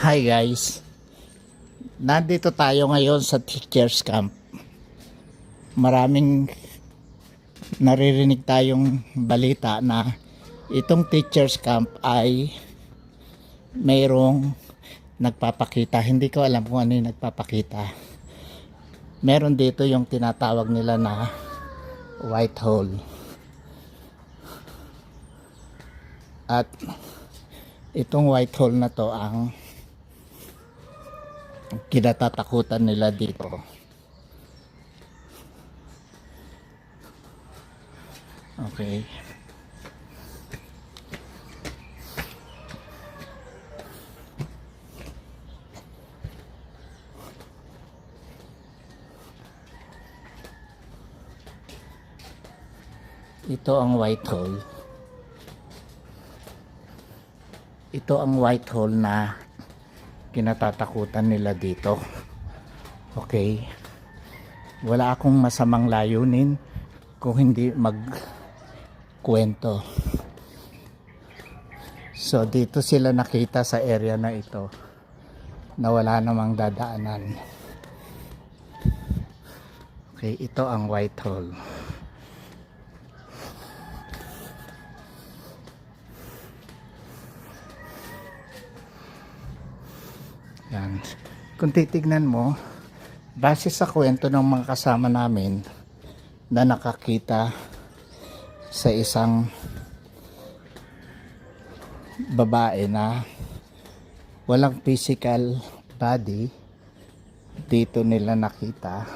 Hi guys, nandito tayo ngayon sa teachers camp. Maraming naririnig tayong balita na itong teachers camp ay mayroong nagpapakita. Hindi ko alam kung ano yung nagpapakita. Meron dito yung tinatawag nila na white hole. At itong white hole na to ang kinatatakutan nila dito. Okay. Ito ang white hole. Ito ang white hole na kinatatakutan nila dito. Okay. Wala akong masamang layunin kung hindi magkwento. So dito sila nakita sa area na ito na wala namang dadaanan. Okay, ito ang white hole. Yan. Kung titignan mo, base sa kwento ng mga kasama namin na nakakita sa isang babae na walang physical body, dito nila nakita.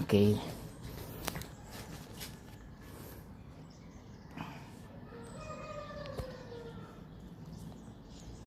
Okay.